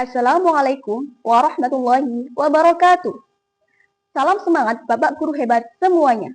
Assalamualaikum warahmatullahi wabarakatuh. Salam semangat Bapak Guru hebat semuanya.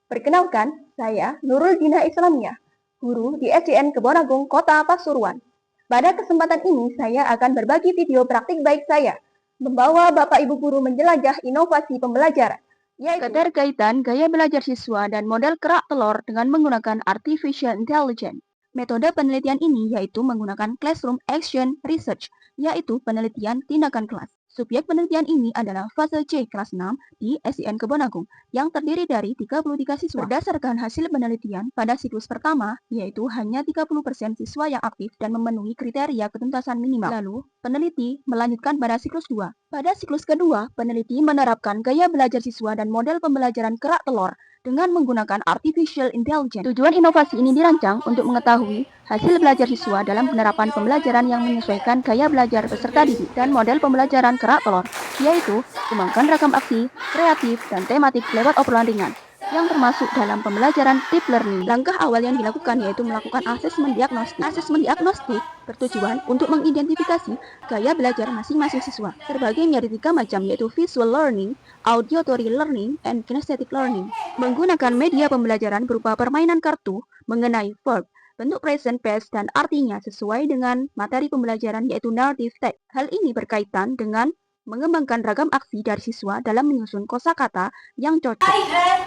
Perkenalkan, saya Nurul Dina Islamiyah, guru di SDN Kebon Agung, Kota Pasuruan. Pada kesempatan ini, saya akan berbagi video praktik baik saya, membawa Bapak Ibu Guru menjelajah inovasi pembelajaran, yaitu keterkaitan gaya belajar siswa dan model kerak telur dengan menggunakan Artificial Intelligence. Metode penelitian ini yaitu menggunakan Classroom Action Research, yaitu penelitian tindakan kelas. Subjek penelitian ini adalah fase C kelas 6 di SDN Kebon Agung yang terdiri dari 33 siswa. Berdasarkan hasil penelitian pada siklus pertama, yaitu hanya 30% siswa yang aktif dan memenuhi kriteria ketuntasan minimal. Lalu, peneliti melanjutkan pada siklus 2. Pada siklus kedua, peneliti menerapkan gaya belajar siswa dan model pembelajaran kerak telur dengan menggunakan Artificial Intelligence. Tujuan inovasi ini dirancang untuk mengetahui hasil belajar siswa dalam penerapan pembelajaran yang menyesuaikan gaya belajar peserta didik dan model pembelajaran kerak telur, yaitu kembangkan ragam aksi, kreatif, dan tematik lewat obrolan ringan, yang termasuk dalam pembelajaran deep learning. Langkah awal yang dilakukan yaitu melakukan asesmen diagnostik. Asesmen diagnostik bertujuan untuk mengidentifikasi gaya belajar masing-masing siswa. Terbagi menjadi 3 macam, yaitu visual learning, auditory learning, and kinesthetic learning. Menggunakan media pembelajaran berupa permainan kartu mengenai verb, bentuk present past, dan artinya sesuai dengan materi pembelajaran yaitu narrative text. Hal ini berkaitan dengan mengembangkan ragam aksi dari siswa dalam menyusun kosakata yang cocok. I have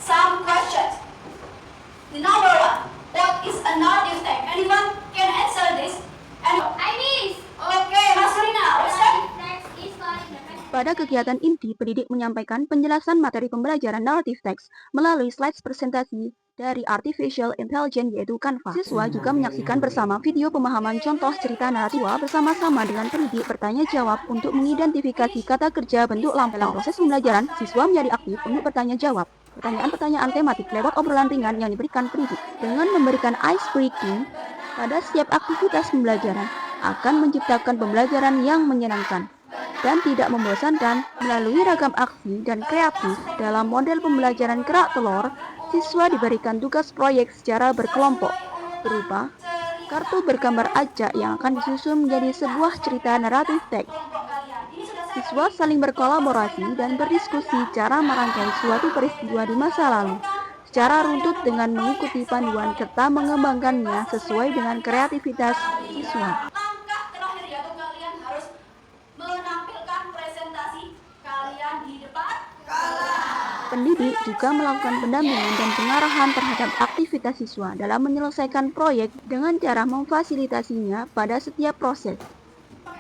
some questions. The number one, what is a narrative text? Anyone can answer this? And I miss. okay, Mas Rina, what's that? Pada kegiatan inti, pendidik menyampaikan penjelasan materi pembelajaran narrative text melalui slides presentasi dari Artificial Intelligence yaitu Canva. Siswa juga menyaksikan bersama video pemahaman contoh cerita naratif bersama-sama dengan pendidik bertanya jawab untuk mengidentifikasi kata kerja bentuk lampau. Dalam proses pembelajaran, siswa menjadi aktif untuk bertanya jawab pertanyaan-pertanyaan tematik lewat obrolan ringan yang diberikan pendidik. Dengan memberikan ice breaking pada setiap aktivitas pembelajaran akan menciptakan pembelajaran yang menyenangkan dan tidak membosankan. Melalui ragam aksi dan kreatif dalam model pembelajaran kerak telur, siswa diberikan tugas proyek secara berkelompok berupa kartu bergambar acak yang akan disusun menjadi sebuah cerita naratif teks. Siswa saling berkolaborasi dan berdiskusi cara merangkai suatu peristiwa di masa lalu secara runtut dengan mengikuti panduan serta mengembangkannya sesuai dengan kreativitas siswa. Langkah terakhir yaitu kalian harus menampilkan presentasi kalian di depan kelas. Pendidik juga melakukan pendampingan dan pengarahan terhadap aktivitas siswa dalam menyelesaikan proyek dengan cara memfasilitasinya pada setiap proses.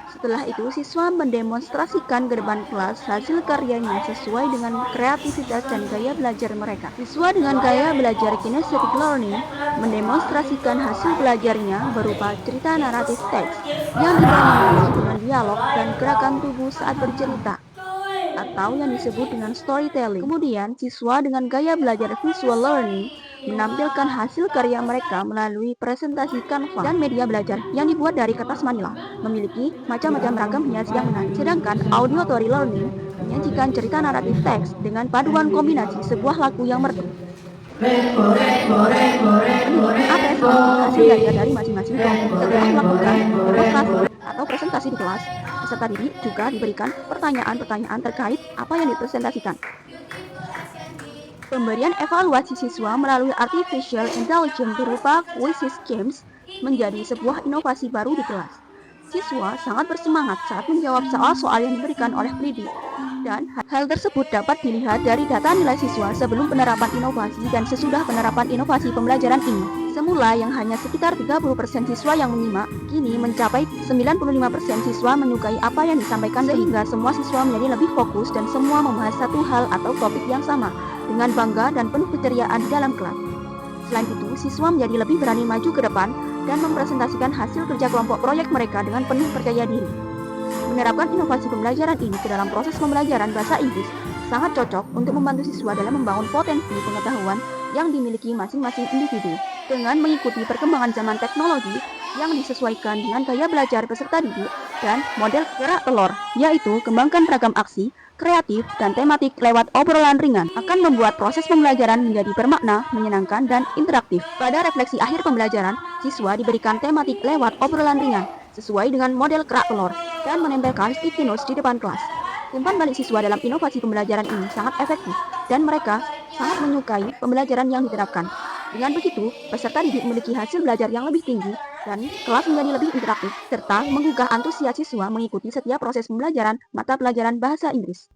Setelah itu, siswa mendemonstrasikan ke depan kelas hasil karyanya sesuai dengan kreativitas dan gaya belajar mereka. Siswa dengan gaya belajar kinesthetic learning mendemonstrasikan hasil belajarnya berupa cerita naratif teks yang dibangun dengan dialog dan gerakan tubuh saat bercerita, atau yang disebut dengan storytelling. Kemudian, siswa dengan gaya belajar visual learning menampilkan hasil karya mereka melalui presentasi Canva dan media belajar yang dibuat dari kertas manila, memiliki macam-macam ragam hias yang menarik. Sedangkan auditory learning menyajikan cerita naratif teks dengan paduan kombinasi sebuah lagu yang merdu. Apresiasi hasil belajar dari masing-masing kelompok setelah melakukan demonstrasi atau presentasi di kelas. Peserta didik juga diberikan pertanyaan-pertanyaan terkait apa yang dipresentasikan. Pemberian evaluasi siswa melalui Artificial Intelligence berupa quizzes games menjadi sebuah inovasi baru di kelas. Siswa sangat bersemangat saat menjawab soal-soal yang diberikan oleh pendidik, dan hal tersebut dapat dilihat dari data nilai siswa sebelum penerapan inovasi dan sesudah penerapan inovasi pembelajaran ini. Semula yang hanya sekitar 30% siswa yang menyimak, kini mencapai 95% siswa menyukai apa yang disampaikan sehingga semua siswa menjadi lebih fokus dan semua membahas satu hal atau topik yang sama dengan bangga dan penuh keceriaan di dalam kelas. Selain itu, siswa menjadi lebih berani maju ke depan dan mempresentasikan hasil kerja kelompok proyek mereka dengan penuh percaya diri. Menerapkan inovasi pembelajaran ini ke dalam proses pembelajaran bahasa Inggris sangat cocok untuk membantu siswa dalam membangun potensi pengetahuan yang dimiliki masing-masing individu dengan mengikuti perkembangan zaman teknologi yang disesuaikan dengan gaya belajar peserta didik dan model kerak telur, yaitu kembangkan ragam aksi, kreatif, dan tematik lewat obrolan ringan akan membuat proses pembelajaran menjadi bermakna, menyenangkan, dan interaktif. Pada refleksi akhir pembelajaran, siswa diberikan tematik lewat obrolan ringan sesuai dengan model kerak telur. dan menempelkan sticky notes di depan kelas. Umpan balik siswa dalam inovasi pembelajaran ini sangat efektif dan mereka sangat menyukai pembelajaran yang diterapkan. Dengan begitu, peserta didik memiliki hasil belajar yang lebih tinggi dan kelas menjadi lebih interaktif serta menggugah antusias siswa mengikuti setiap proses pembelajaran mata pelajaran bahasa Inggris.